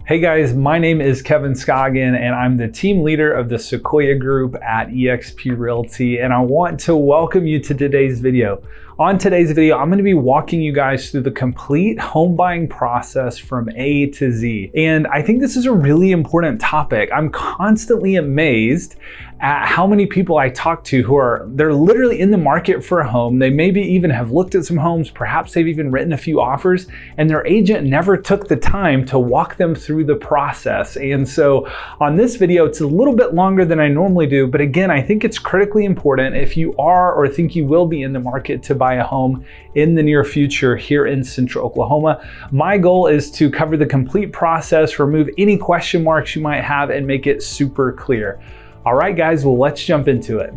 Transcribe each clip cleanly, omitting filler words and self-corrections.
Hey guys, my name is Kevin Scoggin and I'm the team leader of the Sequoia group at eXp Realty, and I want to welcome you to today's video. On today's video, I'm going to be walking you guys through the complete home buying process from A to Z. And I think this is a really important topic. I'm constantly amazed at how many people I talk to they're literally in the market for a home. They maybe even have looked at some homes, perhaps they've even written a few offers, and their agent never took the time to walk them through the process. And so on this video, it's a little bit longer than I normally do, but again, I think it's critically important if you are or think you will be in the market to buy a home in the near future here in Central Oklahoma. My goal is to cover the complete process, remove any question marks you might have, and make it super clear. All right, guys, well, let's jump into it.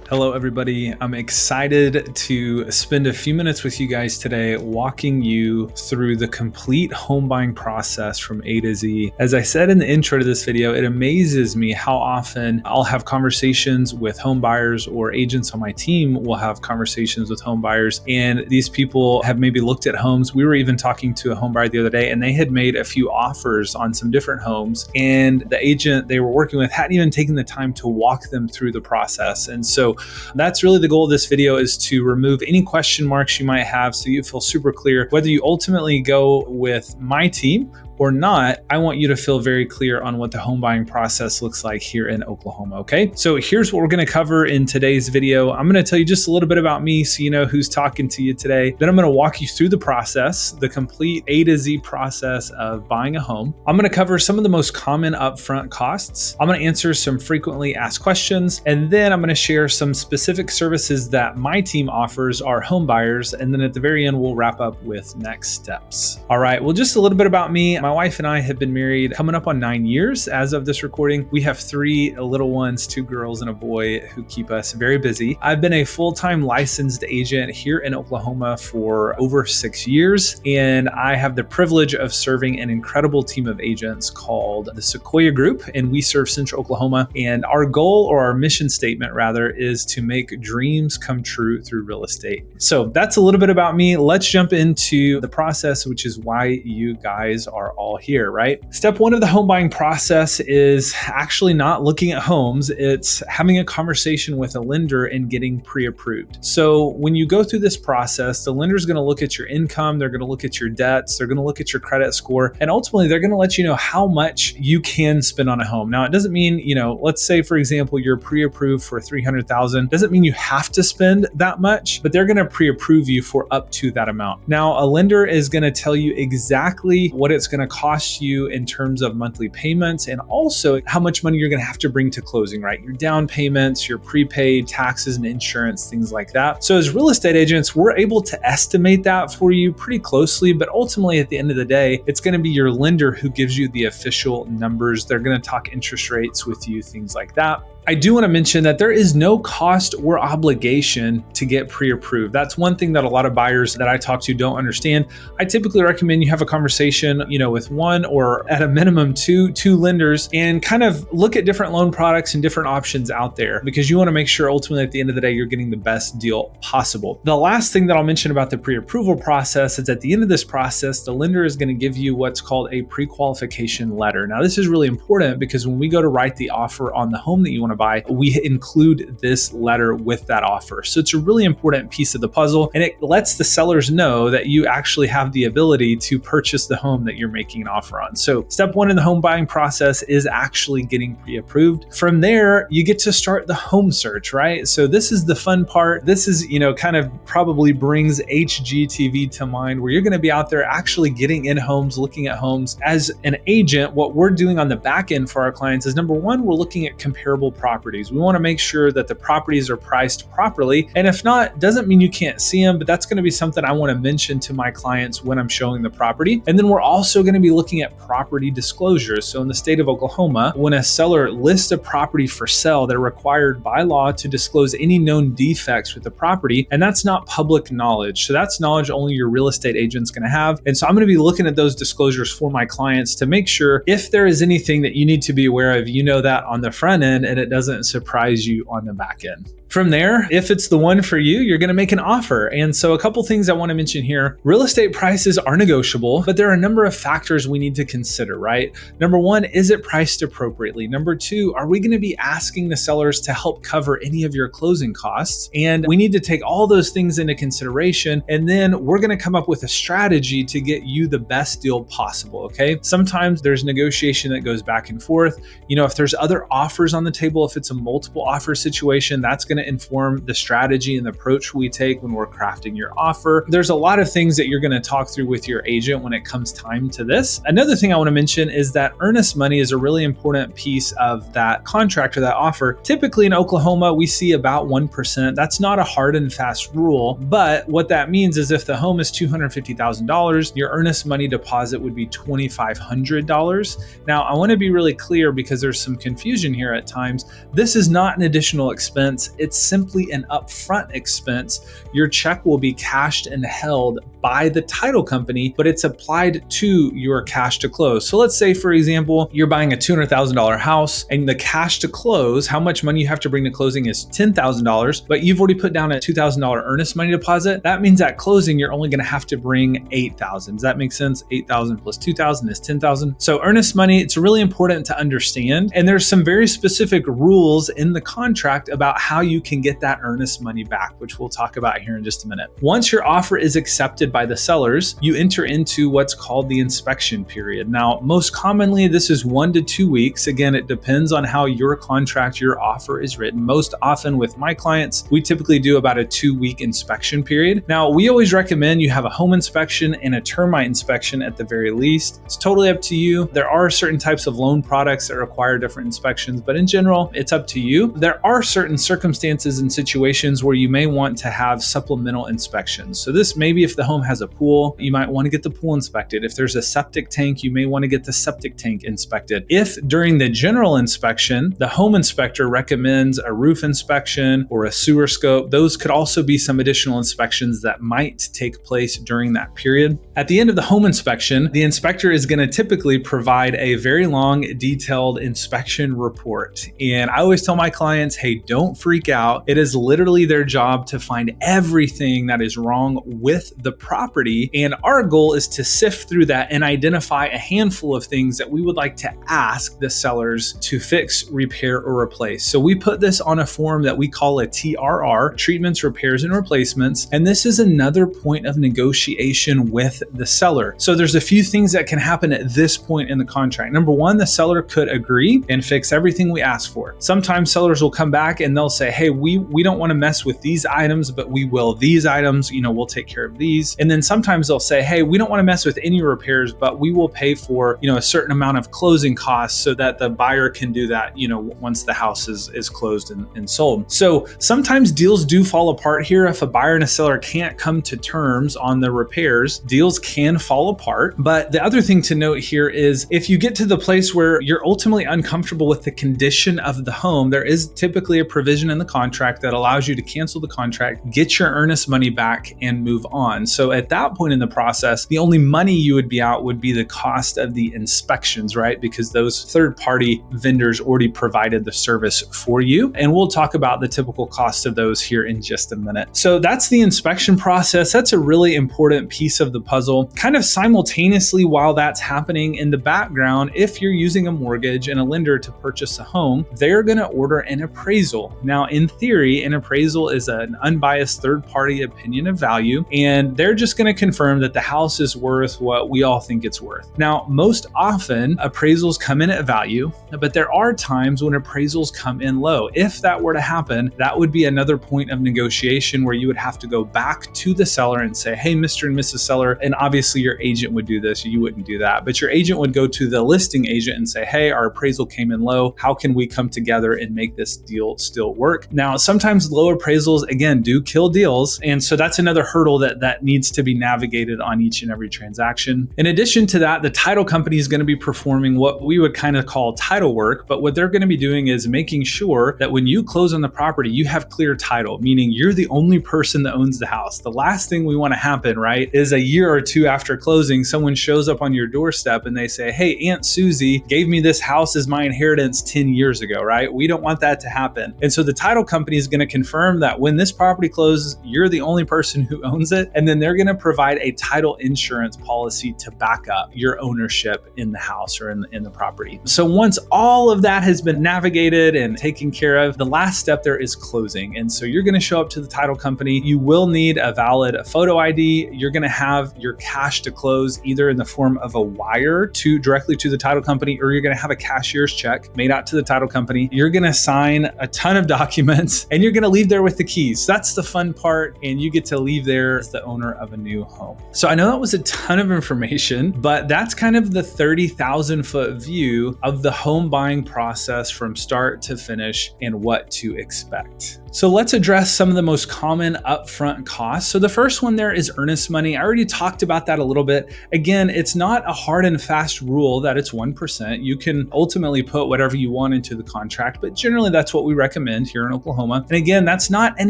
Hello, everybody. I'm excited to spend a few minutes with you guys today walking you through the complete home buying process from A to Z. As I said in the intro to this video, it amazes me how often I'll have conversations with home buyers, or agents on my team will have conversations with home buyers, and these people have maybe looked at homes. We were even talking to a home buyer the other day, and they had made a few offers on some different homes, and the agent they were working with hadn't even taken the time to walk them through the process. And so that's really the goal of this video, is to remove any question marks you might have so you feel super clear. Whether you ultimately go with my team or not, I want you to feel very clear on what the home buying process looks like here in Oklahoma, okay? So here's what we're gonna cover in today's video. I'm gonna tell you just a little bit about me so you know who's talking to you today. Then I'm gonna walk you through the process, the complete A to Z process of buying a home. I'm gonna cover some of the most common upfront costs. I'm gonna answer some frequently asked questions, and then I'm gonna share some specific services that my team offers our home buyers. And then at the very end, we'll wrap up with next steps. All right, well, just a little bit about me. My wife and I have been married coming up on 9 years as of this recording. We have 3 little ones, 2 girls and a boy, who keep us very busy. I've been a full-time licensed agent here in Oklahoma for over 6 years, and I have the privilege of serving an incredible team of agents called the Sequoia Group, and we serve Central Oklahoma. And our goal, or our mission statement rather, is to make dreams come true through real estate. So that's a little bit about me. Let's jump into the process, which is why you guys are all here, right? Step 1 of the home buying process is actually not looking at homes. It's having a conversation with a lender and getting pre-approved. So when you go through this process, the lender is going to look at your income, they're going to look at your debts, they're going to look at your credit score, and ultimately they're going to let you know how much you can spend on a home. Now, it doesn't mean, let's say for example, you're pre-approved for $300,000. Doesn't mean you have to spend that much, but they're going to pre-approve you for up to that amount. Now, a lender is going to tell you exactly what it's going to cost you in terms of monthly payments, and also how much money you're going to have to bring to closing, right? Your down payments, your prepaid taxes and insurance, things like that. So as real estate agents, we're able to estimate that for you pretty closely, but ultimately at the end of the day, it's going to be your lender who gives you the official numbers. They're going to talk interest rates with you, things like that. I do want to mention that there is no cost or obligation to get pre-approved. That's one thing that a lot of buyers that I talk to don't understand. I typically recommend you have a conversation, with one or at a minimum two lenders, and kind of look at different loan products and different options out there, because you want to make sure ultimately at the end of the day, you're getting the best deal possible. The last thing that I'll mention about the pre-approval process is at the end of this process, the lender is going to give you what's called a pre-qualification letter. Now, this is really important because when we go to write the offer on the home that you want to buy, we include this letter with that offer. So it's a really important piece of the puzzle, and it lets the sellers know that you actually have the ability to purchase the home that you're making an offer on. So step 1 in the home buying process is actually getting pre-approved. From there, you get to start the home search, right? So this is the fun part. This is, kind of probably brings HGTV to mind, where you're going to be out there actually getting in homes, looking at homes. As an agent, what we're doing on the back end for our clients is, number 1, we're looking at comparable properties. We want to make sure that the properties are priced properly. And if not, doesn't mean you can't see them, but that's going to be something I want to mention to my clients when I'm showing the property. And then we're also going to be looking at property disclosures. So in the state of Oklahoma, when a seller lists a property for sale, they're required by law to disclose any known defects with the property. And that's not public knowledge. So that's knowledge only your real estate agent's going to have. And so I'm going to be looking at those disclosures for my clients to make sure if there is anything that you need to be aware of, that on the front end, and it doesn't surprise you on the back end. From there, if it's the one for you, you're gonna make an offer. And so a couple things I wanna mention here. Real estate prices are negotiable, but there are a number of factors we need to consider, right? Number one, is it priced appropriately? Number two, are we gonna be asking the sellers to help cover any of your closing costs? And we need to take all those things into consideration, and then we're gonna come up with a strategy to get you the best deal possible, okay? Sometimes there's negotiation that goes back and forth. If there's other offers on the table, if it's a multiple offer situation, that's gonna inform the strategy and the approach we take when we're crafting your offer. There's a lot of things that you're gonna talk through with your agent when it comes time to this. Another thing I wanna mention is that earnest money is a really important piece of that contract or that offer. Typically in Oklahoma, we see about 1%. That's not a hard and fast rule, but what that means is if the home is $250,000, your earnest money deposit would be $2,500. Now, I wanna be really clear because there's some confusion here at times. This is not an additional expense. It's simply an upfront expense. Your check will be cashed and held by the title company, but it's applied to your cash to close. So let's say, for example, you're buying a $200,000 house and the cash to close, how much money you have to bring to closing is $10,000, but you've already put down a $2,000 earnest money deposit. That means at closing, you're only gonna have to bring $8,000. Does that make sense? 8,000 plus 2,000 is 10,000. So earnest money, it's really important to understand. And there's some very specific rules in the contract about how you can get that earnest money back, which we'll talk about here in just a minute. Once your offer is accepted by the sellers, you enter into what's called the inspection period. Now, most commonly, this is 1 to 2 weeks. Again, it depends on how your contract, your offer is written. Most often with my clients, we typically do about a 2-week inspection period. Now, we always recommend you have a home inspection and a termite inspection at the very least. It's totally up to you. There are certain types of loan products that require different inspections, but in general, it's up to you. There are certain circumstances and situations where you may want to have supplemental inspections. So this maybe if the home has a pool, you might want to get the pool inspected. If there's a septic tank, you may want to get the septic tank inspected. If during the general inspection, the home inspector recommends a roof inspection or a sewer scope, those could also be some additional inspections that might take place during that period. At the end of the home inspection, the inspector is going to typically provide a very long, detailed inspection report. And I always tell my clients, hey, don't freak out. It is literally their job to find everything that is wrong with the property. And our goal is to sift through that and identify a handful of things that we would like to ask the sellers to fix, repair, or replace. So we put this on a form that we call a TRR, treatments, repairs, and replacements. And this is another point of negotiation with the seller. So there's a few things that can happen at this point in the contract. Number one, the seller could agree and fix everything we ask for. Sometimes sellers will come back and they'll say, hey, we don't want to mess with these items, but we will these items, we'll take care of these. And then sometimes they'll say, hey, we don't want to mess with any repairs, but we will pay for, a certain amount of closing costs so that the buyer can do that, once the house is closed and sold. So sometimes deals do fall apart here. If a buyer and a seller can't come to terms on the repairs, deals can fall apart. But the other thing to note here is if you get to the place where you're ultimately uncomfortable with the condition of the home, there is typically a provision in the contract that allows you to cancel the contract, get your earnest money back, and move on. So at that point in the process, the only money you would be out would be the cost of the inspections, right? Because those third-party vendors already provided the service for you. And we'll talk about the typical cost of those here in just a minute. So that's the inspection process. That's a really important piece of the puzzle. Kind of simultaneously while that's happening in the background, if you're using a mortgage and a lender to purchase a home, they're going to order an appraisal. Now, in theory, an appraisal is an unbiased third-party opinion of value, and they're just going to confirm that the house is worth what we all think it's worth. Now, most often appraisals come in at value, but there are times when appraisals come in low. If that were to happen, that would be another point of negotiation where you would have to go back to the seller and say, hey, Mr. and Mrs. Seller, and obviously your agent would do this, you wouldn't do that, but your agent would go to the listing agent and say, hey, our appraisal came in low. How can we come together and make this deal still work? Now, sometimes low appraisals, again, do kill deals. And so that's another hurdle that needs to be navigated on each and every transaction. In addition to that, the title company is going to be performing what we would kind of call title work, but what they're going to be doing is making sure that when you close on the property, you have clear title, meaning you're the only person that owns the house. The last thing we want to happen, right, is a year or two after closing, someone shows up on your doorstep and they say, hey, Aunt Susie gave me this house as my inheritance 10 years ago, right? We don't want that to happen. And so the title title company is going to confirm that when this property closes, you're the only person who owns it. And then they're going to provide a title insurance policy to back up your ownership in the house or in the property. So once all of that has been navigated and taken care of, the last step there is closing. And so you're going to show up to the title company. You will need a valid photo ID. You're going to have your cash to close either in the form of a wire directly to the title company, or you're going to have a cashier's check made out to the title company. You're going to sign a ton of documents and you're going to leave there with the keys. That's the fun part. And you get to leave there as the owner of a new home. So I know that was a ton of information, but that's kind of the 30,000 foot view of the home buying process from start to finish and what to expect. So let's address some of the most common upfront costs. So the first one there is earnest money. I already talked about that a little bit. Again, it's not a hard and fast rule that it's 1%. You can ultimately put whatever you want into the contract, but generally that's what we recommend here in Oklahoma. And again, that's not an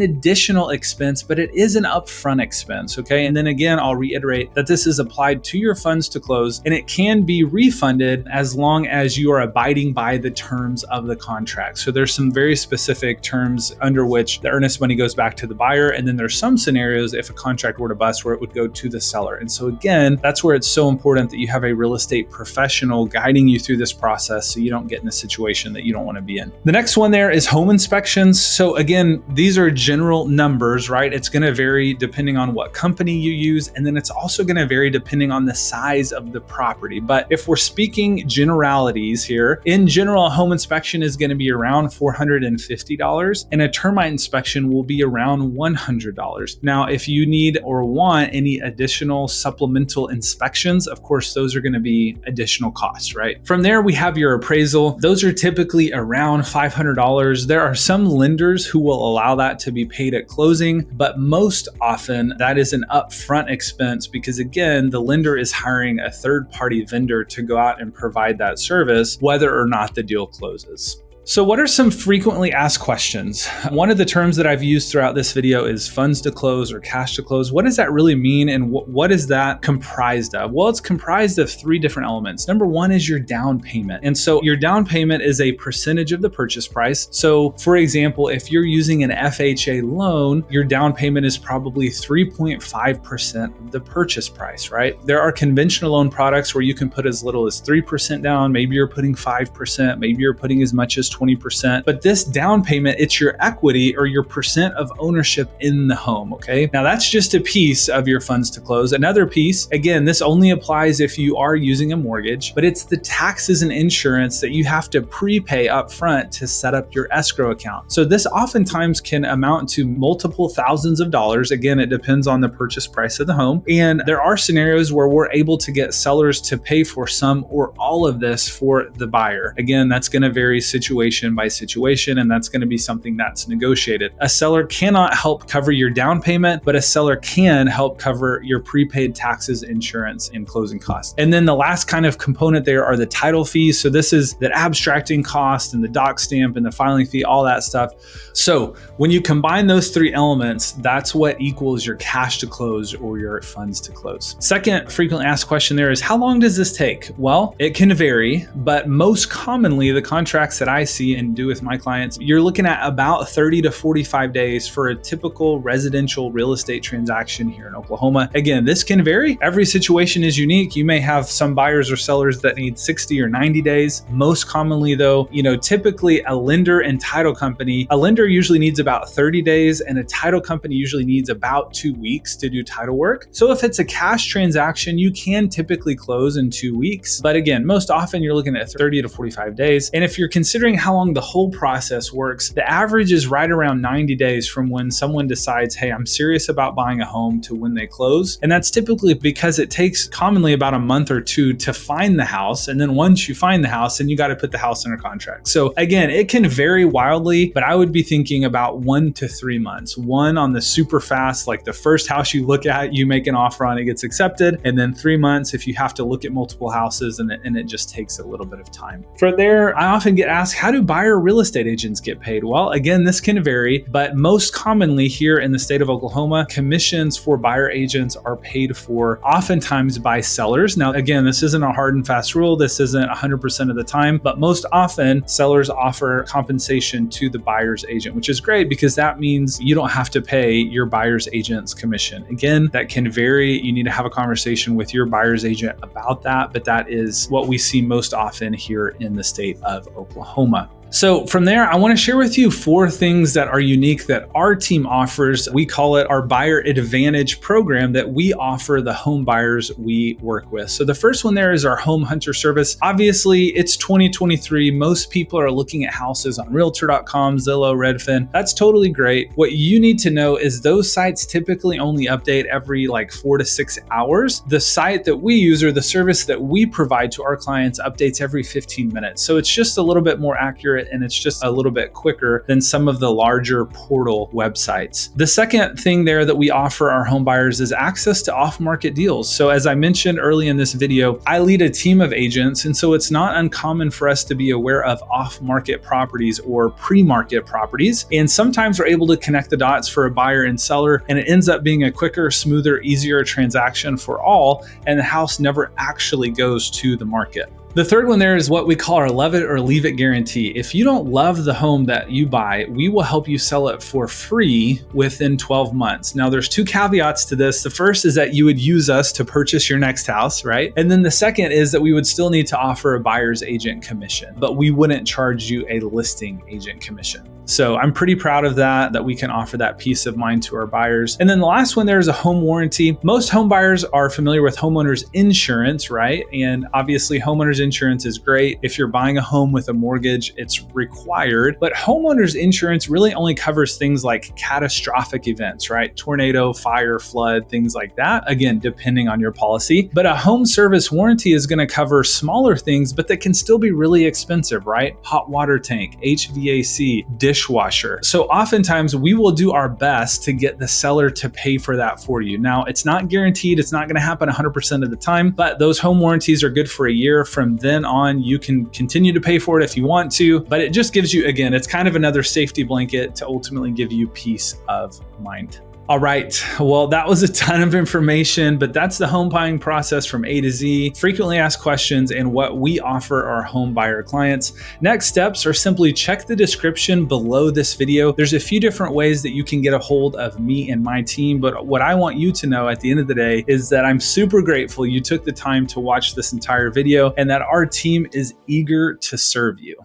additional expense, but it is an upfront expense, okay? And then again, I'll reiterate that this is applied to your funds to close, and it can be refunded as long as you are abiding by the terms of the contract. So there's some very specific terms under which the earnest money goes back to the buyer. And then there's some scenarios if a contract were to bust where it would go to the seller. And so again, that's where it's so important that you have a real estate professional guiding you through this process so you don't get in a situation that you don't want to be in. The next one there is home inspections. So again, these are general numbers, right? It's going to vary depending on what company you use. And then it's also going to vary depending on the size of the property. But if we're speaking generalities here, in general, a home inspection is going to be around $450 and a termite inspection will be around $100. Now, if you need or want any additional supplemental inspections, of course, those are going to be additional costs, right? From there, we have your appraisal. Those are typically around $500. There are some lenders who will allow that to be paid at closing, but most often that is an upfront expense because again, the lender is hiring a third-party vendor to go out and provide that service, whether or not the deal closes. So what are some frequently asked questions? One of the terms that I've used throughout this video is funds to close or cash to close. What does that really mean and what is that comprised of? Well, it's comprised of three different elements. Number one is your down payment. And so your down payment is a percentage of the purchase price. So for example, if you're using an FHA loan, your down payment is probably 3.5% of the purchase price, right? There are conventional loan products where you can put as little as 3% down. Maybe you're putting 5%, maybe you're putting as much as 20%, but this down payment, it's your equity or your percent of ownership in the home, okay? Now that's just a piece of your funds to close. Another piece, again, this only applies if you are using a mortgage, but it's the taxes and insurance that you have to prepay up front to set up your escrow account. So this oftentimes can amount to multiple thousands of dollars. Again, it depends on the purchase price of the home. And there are scenarios where we're able to get sellers to pay for some or all of this for the buyer. Again, that's going to vary situation by situation, and that's going to be something that's negotiated. A seller cannot help cover your down payment, but a seller can help cover your prepaid taxes, insurance, and closing costs. And then the last kind of component there are the title fees. So this is the abstracting cost and the doc stamp and the filing fee, all that stuff. So when you combine those three elements, that's what equals your cash to close or your funds to close. Second frequently asked question there is, how long does this take? Well, it can vary, but most commonly the contracts that I see and do with my clients, you're looking at about 30 to 45 days for a typical residential real estate transaction here in Oklahoma. Again, this can vary. Every situation is unique. You may have some buyers or sellers that need 60 or 90 days. Most commonly though, typically a lender and title company, a lender usually needs about 30 days and a title company usually needs about 2 weeks to do title work. So if it's a cash transaction, you can typically close in 2 weeks. But again, most often you're looking at 30 to 45 days. And if you're considering how long the whole process works, the average is right around 90 days from when someone decides, hey, I'm serious about buying a home to when they close. And that's typically because it takes commonly about a month or two to find the house. And then once you find the house, then you got to put the house under contract. So again, it can vary wildly, but I would be thinking about 1 to 3 months. One on the super fast, like the first house you look at, you make an offer on, it gets accepted. And then 3 months if you have to look at multiple houses and it just takes a little bit of time. For there, I often get asked, how do buyer real estate agents get paid? Well, again, this can vary, but most commonly here in the state of Oklahoma, commissions for buyer agents are paid for oftentimes by sellers. Now, again, this isn't a hard and fast rule. This isn't 100% of the time, but most often sellers offer compensation to the buyer's agent, which is great because that means you don't have to pay your buyer's agent's commission. Again, that can vary. You need to have a conversation with your buyer's agent about that, but that is what we see most often here in the state of Oklahoma. So from there, I want to share with you 4 things that are unique that our team offers. We call it our Buyer Advantage program that we offer the home buyers we work with. So the first one there is our Home Hunter service. Obviously, it's 2023. Most people are looking at houses on Realtor.com, Zillow, Redfin. That's totally great. What you need to know is those sites typically only update every 4 to 6 hours. The site that we use or the service that we provide to our clients updates every 15 minutes. So it's just a little bit more accurate and it's just a little bit quicker than some of the larger portal websites. The second thing there that we offer our home buyers is access to off-market deals. So as I mentioned early in this video, I lead a team of agents, and so it's not uncommon for us to be aware of off-market properties or pre-market properties. And sometimes we're able to connect the dots for a buyer and seller, and it ends up being a quicker, smoother, easier transaction for all, and the house never actually goes to the market. The third one there is what we call our love it or leave it guarantee. If you don't love the home that you buy, we will help you sell it for free within 12 months. Now there's 2 caveats to this. The first is that you would use us to purchase your next house, right? And then the second is that we would still need to offer a buyer's agent commission, but we wouldn't charge you a listing agent commission. So I'm pretty proud of that we can offer that peace of mind to our buyers. And then the last one there is a home warranty. Most home buyers are familiar with homeowners insurance, right? And obviously homeowners insurance is great. If you're buying a home with a mortgage, it's required, but homeowners insurance really only covers things like catastrophic events, right? Tornado, fire, flood, things like that. Again, depending on your policy. But a home service warranty is going to cover smaller things, but that can still be really expensive, right? Hot water tank, HVAC, dishwasher. So oftentimes we will do our best to get the seller to pay for that for you. Now, it's not guaranteed. It's not going to happen 100% of the time, but those home warranties are good for a year. From then on, you can continue to pay for it if you want to, but it just gives you, again, it's kind of another safety blanket to ultimately give you peace of mind. All right, well, that was a ton of information, but that's the home buying process from A to Z, frequently asked questions, and what we offer our home buyer clients. Next steps are simply check the description below this video. There's a few different ways that you can get a hold of me and my team, but what I want you to know at the end of the day is that I'm super grateful you took the time to watch this entire video and that our team is eager to serve you.